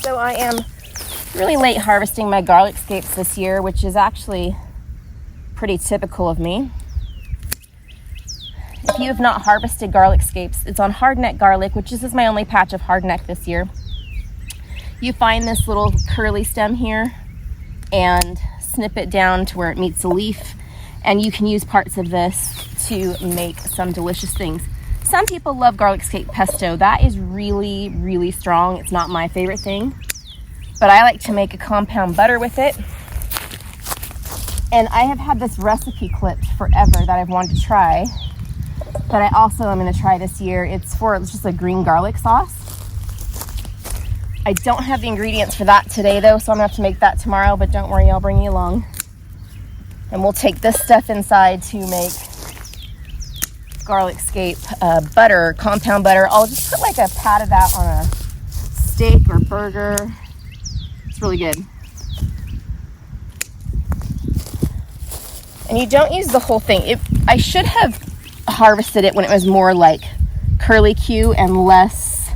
So I am really late harvesting my garlic scapes this year, which is actually pretty typical of me. If you have not harvested garlic scapes, it's on hardneck garlic, which this is my only patch of hardneck this year. You find this little curly stem here and snip it down to where it meets the leaf, and you can use parts of this to make some delicious things. Some people love garlic scape pesto. That is really, really strong. It's not my favorite thing, but I like to make a compound butter with it. And I have had this recipe clipped forever that I've wanted to try, that I also am going to try this year. It's just a green garlic sauce. I don't have the ingredients for that today though, so I'm going to have to make that tomorrow, but don't worry, I'll bring you along. And we'll take this stuff inside to make garlic scape butter, compound butter. I'll just put like a pat of that on a steak or burger. It's really good. And you don't use the whole thing. I should have harvested it when it was more like curly Q and less,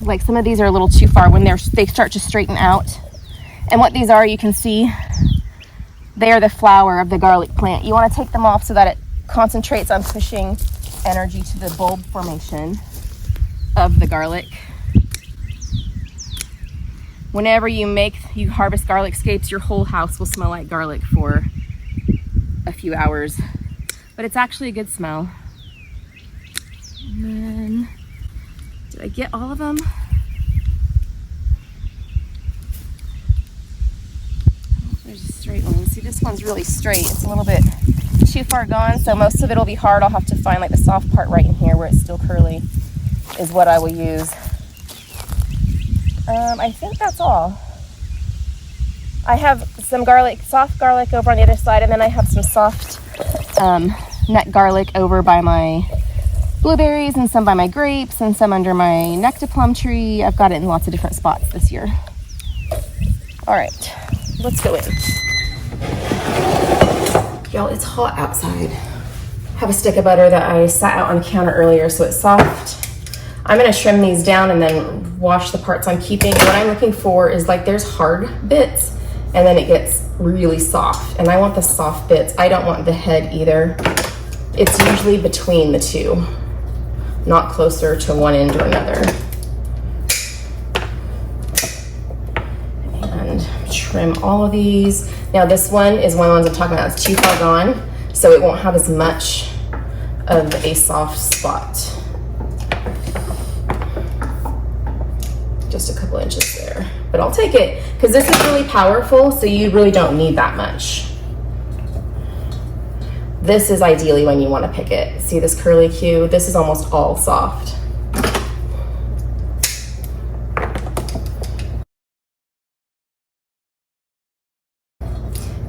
like some of these are a little too far when they start to straighten out. And what these are, you can see, they are the flower of the garlic plant. You want to take them off so that it concentrates on pushing energy to the bulb formation of the garlic. Whenever you harvest garlic scapes, your whole house will smell like garlic for a few hours, but it's actually a good smell. And then, did I get all of them? There's a straight one. See, this one's really straight. It's a little bit too far gone, so most of it will be hard. I'll have to find like the soft part right in here where it's still curly is what I will use. I think that's all. I have some soft garlic over on the other side, and then I have some soft neck garlic over by my blueberries, and some by my grapes, and some under my nectar plum tree. I've got it in lots of different spots this year. All right, let's go in. Y'all, it's hot outside. I have a stick of butter that I sat out on the counter earlier so it's soft. I'm gonna trim these down and then wash the parts I'm keeping. What I'm looking for is like there's hard bits and then it gets really soft. And I want the soft bits. I don't want the head either. It's usually between the two, not closer to one end or another. And trim all of these. Now this one is one of the ones I'm talking about. It's too far gone, so it won't have as much of a soft spot. Just a couple inches there, but I'll take it because this is really powerful, so you really don't need that much. This is ideally when you want to pick it. See this curly Q? This is almost all soft.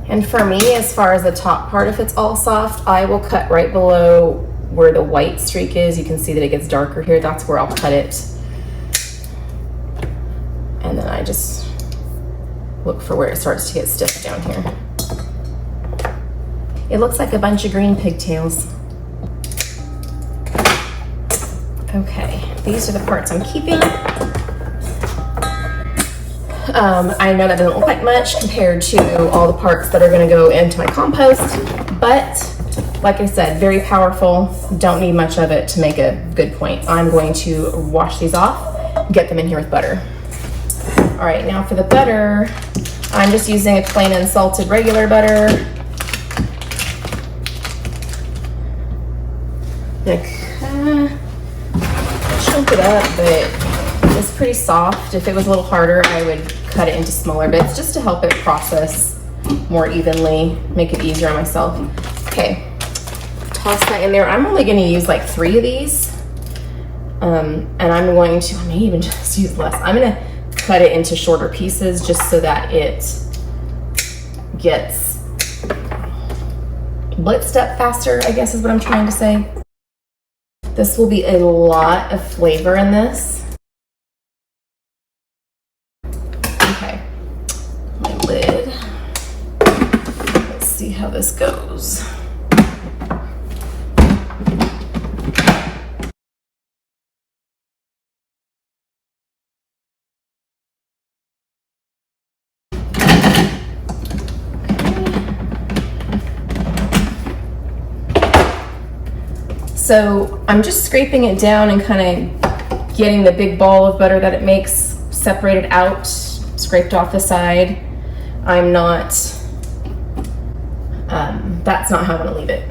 And for me, as far as the top part, if it's all soft, I will cut right below where the white streak is. You can see that it gets darker here. That's where I'll cut it. And then I just look for where it starts to get stiff down here. It looks like a bunch of green pigtails. Okay, these are the parts I'm keeping. I know that doesn't look like much compared to all the parts that are gonna go into my compost, but like I said, very powerful. Don't need much of it to make a good point. I'm going to wash these off, get them in here with butter. All right, now for the butter, I'm just using a plain unsalted regular butter. Like, chunk it up, but it's pretty soft. If it was a little harder, I would cut it into smaller bits just to help it process more evenly, make it easier on myself. Okay, toss that in there. I'm only gonna use like 3 of these. And I'm going to, I may even just use less. I'm gonna cut it into shorter pieces just so that it gets blitzed up faster, I guess is what I'm trying to say. This will be a lot of flavor in this. Okay, my lid. Let's see how this goes. So I'm just scraping it down and kind of getting the big ball of butter that it makes separated out, scraped off the side. I'm not, that's not how I want to leave it.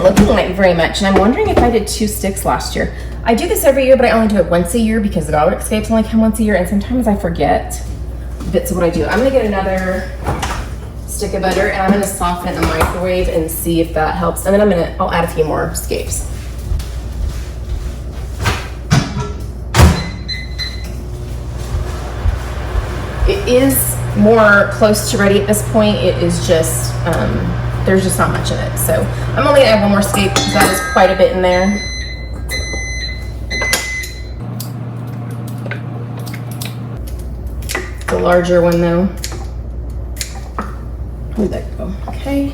Looking like very much, and I'm wondering if I did 2 sticks last year. I do this every year, but I only do it once a year because the garlic scapes only come once a year, and sometimes I forget bits of what I do. I'm gonna get another stick of butter and I'm gonna soften it in the microwave and see if that helps, and then I'll add a few more scapes. It is more close to ready at this point. It is just there's just not much in it. So I'm only gonna add one more scape because that is quite a bit in there. The larger one though. Where'd that go? Okay.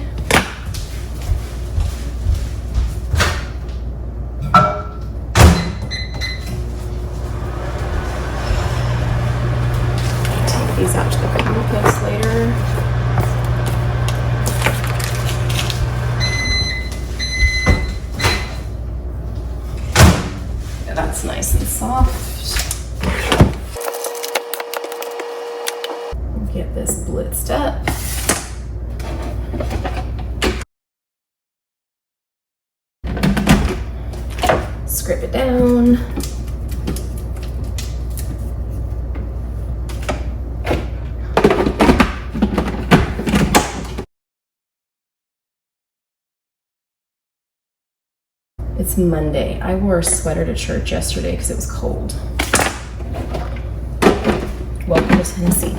Take these out to the compost later. That's nice and soft. Get this blitzed up. Scrape it down. It's Monday. I wore a sweater to church yesterday because it was cold. Welcome to Tennessee.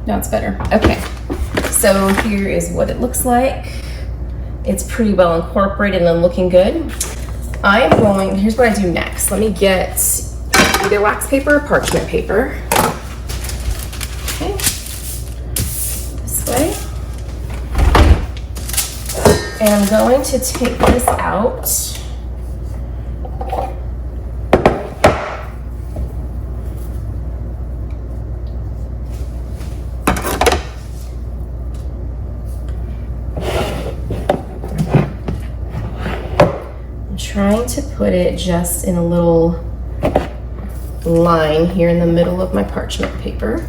Now it's better. Okay, so here is what it looks like. It's pretty well incorporated and looking good. Here's what I do next. Let me get either wax paper or parchment paper. Okay, this way. And I'm going to take this out. I'm trying to put it just in a little line here in the middle of my parchment paper.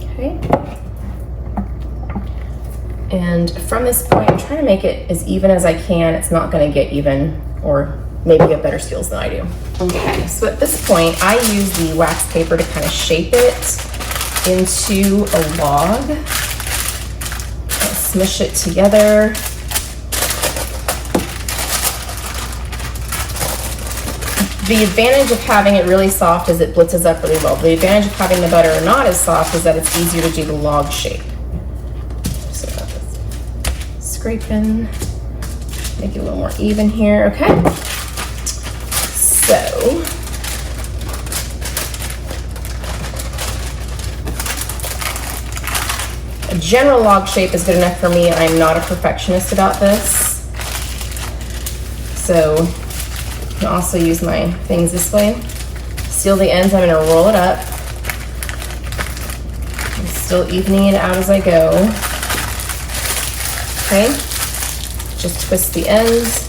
Okay. And from this point, I'm trying to make it as even as I can. It's not going to get even, or maybe you have better skills than I do. Okay, so at this point, I use the wax paper to kind of shape it into a log. I'll smush it together. The advantage of having it really soft is it blitzes up really well. The advantage of having the butter not as soft is that it's easier to do the log shape. So scraping, make it a little more even here. Okay. So a general log shape is good enough for me. I'm not a perfectionist about this. So I can also use my things this way. Seal the ends, I'm gonna roll it up. I'm still evening it out as I go. Okay, just twist the ends.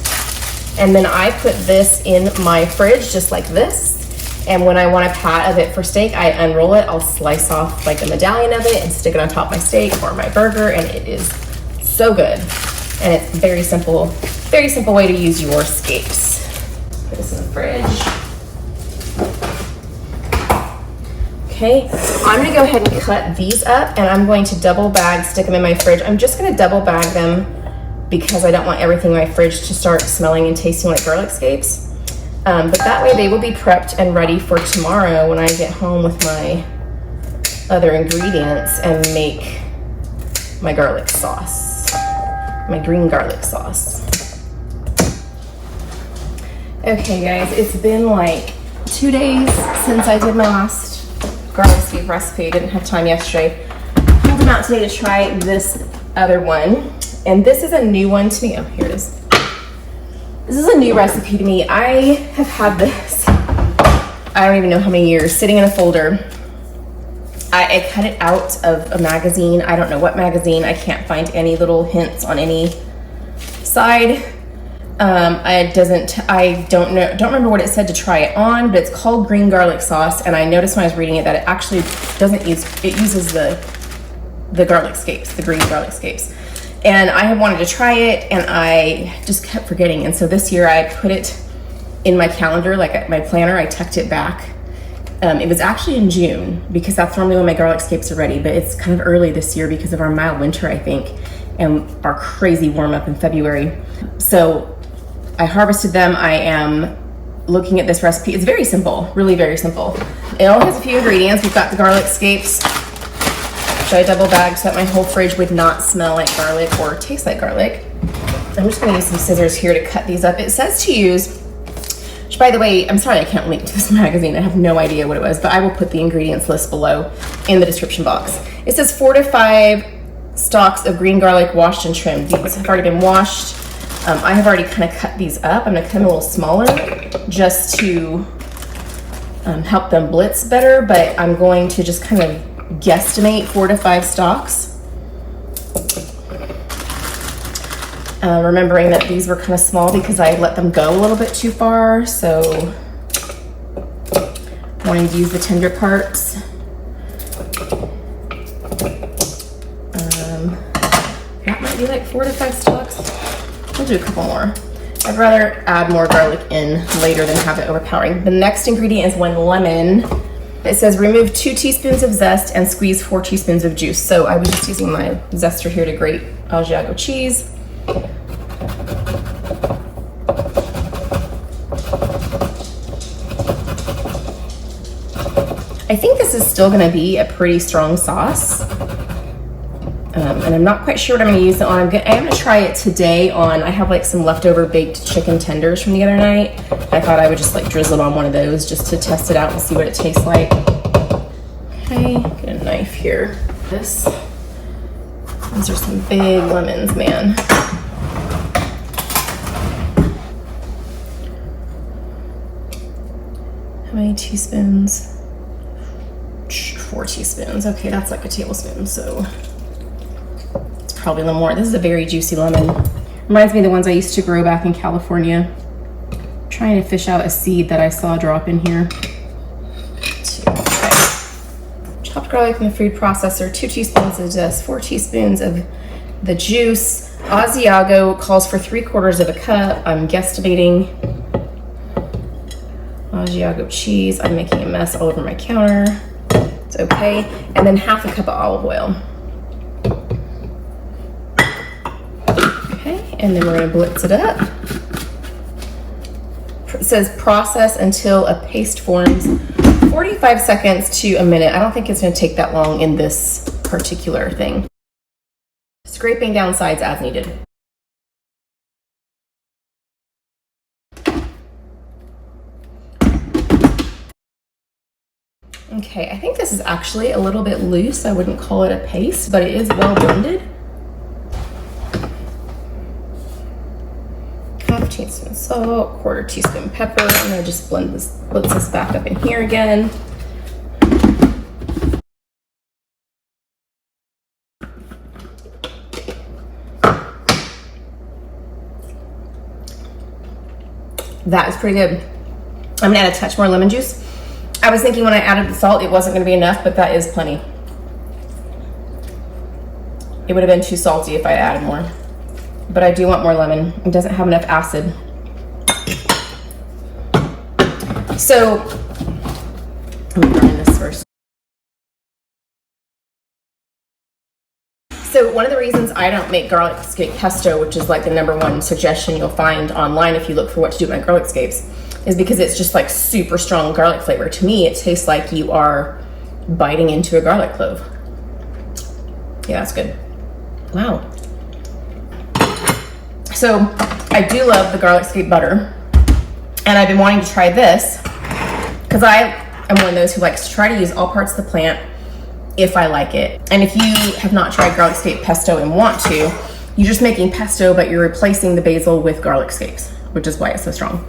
And then I put this in my fridge just like this. And when I want a pat of it for steak, I unroll it. I'll slice off like a medallion of it and stick it on top of my steak or my burger, and it is so good. And it's very simple way to use your scapes. Put this in the fridge. Okay, I'm gonna go ahead and cut these up, and I'm going to double bag, stick them in my fridge. I'm just gonna double bag them because I don't want everything in my fridge to start smelling and tasting like garlic scapes. But that way they will be prepped and ready for tomorrow when I get home with my other ingredients and make my garlic sauce, my green garlic sauce. Okay guys, it's been like 2 days since I did my last garlic scape recipe. I didn't have time yesterday. Pulled them out today to try this other one. And this is a new one to me. Oh, here it is. This is a new recipe to me. I have had this, I don't even know how many years, sitting in a folder. I cut it out of a magazine. I don't know what magazine. I can't find any little hints on any side. I don't remember what it said to try it on, but it's called green garlic sauce. And I noticed when I was reading it that it actually doesn't use, it uses the garlic scapes, the green garlic scapes. And I had wanted to try it and I just kept forgetting. And so this year I put it in my calendar, like my planner, I tucked it back. It was actually in June because that's normally when my garlic scapes are ready, but it's kind of early this year because of our mild winter, I think, and our crazy warm up in February. So I harvested them. I am looking at this recipe. It's very simple, really very simple. It only has a few ingredients. We've got the garlic scapes, which I double bagged so that my whole fridge would not smell like garlic or taste like garlic. I'm just gonna use some scissors here to cut these up. It says to use, which by the way, I'm sorry I can't link to this magazine. I have no idea what it was, but I will put the ingredients list below in the description box. It says 4 to 5 stalks of green garlic washed and trimmed. These have already been washed. I have already kind of cut these up. I'm gonna cut them a little smaller just to help them blitz better, but I'm going to just kind of guesstimate 4 to 5 stalks. Remembering that these were kind of small because I let them go a little bit too far, so wanting to use the tender parts. That might be like 4 to 5 stalks. We'll do a couple more. I'd rather add more garlic in later than have it overpowering. The next ingredient is 1 lemon. It says remove 2 teaspoons of zest and squeeze 4 teaspoons of juice. So I was just using my zester here to grate asiago cheese. I think this is still gonna be a pretty strong sauce. And I'm not quite sure what I'm gonna use it on. I am gonna try it today on, I have like some leftover baked chicken tenders from the other night. I thought I would just like drizzle it on one of those just to test it out and see what it tastes like. Okay, get a knife here. These are some big lemons, man. How many teaspoons? 4 teaspoons. Okay, that's like a tablespoon, so it's probably a little more. This is a very juicy lemon. Reminds me of the ones I used to grow back in California. I'm trying to fish out a seed that I saw drop in here. Okay. Chopped garlic in the food processor, 2 teaspoons of zest, 4 teaspoons of the juice. Asiago calls for 3/4 cup. I'm guesstimating. Asiago cheese. I'm making a mess all over my counter. It's okay. And then 1/2 cup of olive oil. Okay, and then we're gonna blitz it up. It says process until a paste forms, 45 seconds to a minute. I don't think it's gonna take that long in this particular thing. Scraping down sides as needed. Okay, I think this is actually a little bit loose. I wouldn't call it a paste, but it is well blended. 1/2 teaspoon salt, 1/4 teaspoon pepper. I'm gonna just blitz this back up in here again. That is pretty good. I'm gonna add a touch more lemon juice. I was thinking when I added the salt, it wasn't gonna be enough, but that is plenty. It would have been too salty if I added more, but I do want more lemon. It doesn't have enough acid. So, let me grind this first. So one of the reasons I don't make garlic scape pesto, which is like the #1 suggestion you'll find online if you look for what to do with my garlic scapes, is because it's just like super strong garlic flavor. To me, it tastes like you are biting into a garlic clove. Yeah, that's good. Wow. So I do love the garlic scape butter. And I've been wanting to try this because I am one of those who likes to try to use all parts of the plant if I like it. And if you have not tried garlic scape pesto and want to, you're just making pesto, but you're replacing the basil with garlic scapes, which is why it's so strong.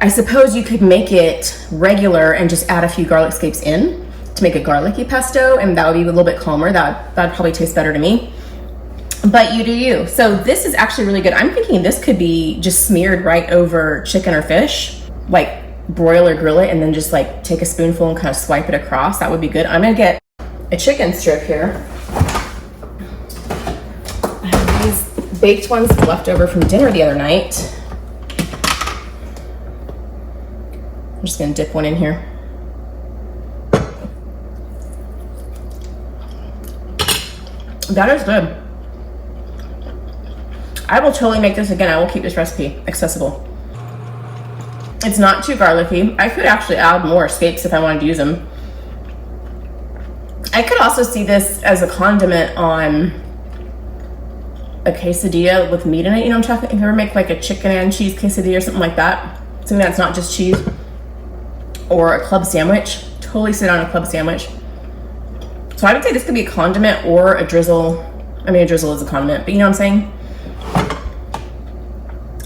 I suppose you could make it regular and just add a few garlic scapes in to make a garlicky pesto, and that would be a little bit calmer. That'd probably taste better to me. But you do you. So this is actually really good. I'm thinking this could be just smeared right over chicken or fish, like broil or grill it, and then just like take a spoonful and kind of swipe it across. That would be good. I'm gonna get a chicken strip here. I have these baked ones left over from dinner the other night. I'm just gonna dip one in here. That is good. I will totally make this again. I will keep this recipe accessible. It's not too garlicky. I could actually add more scapes if I wanted to use them. I could also see this as a condiment on a quesadilla with meat in it. You know what I'm talking? If you ever make like a chicken and cheese quesadilla or something like that, something that's not just cheese, or a club sandwich, totally sit on a club sandwich. So I would say this could be a condiment or a drizzle. I mean, a drizzle is a condiment, but you know what I'm saying?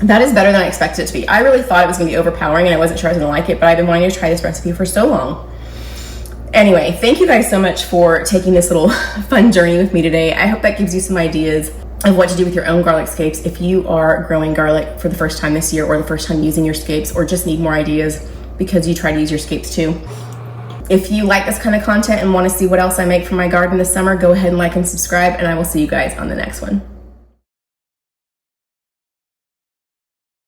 That is better than I expected it to be. I really thought it was gonna be overpowering and I wasn't sure I was gonna like it, but I've been wanting to try this recipe for so long. Anyway, thank you guys so much for taking this little fun journey with me today. I hope that gives you some ideas of what to do with your own garlic scapes if you are growing garlic for the first time this year, or the first time using your scapes, or just need more ideas because you try to use your scapes too. If you like this kind of content and want to see what else I make from my garden this summer, go ahead and like and subscribe, and I will see you guys on the next one.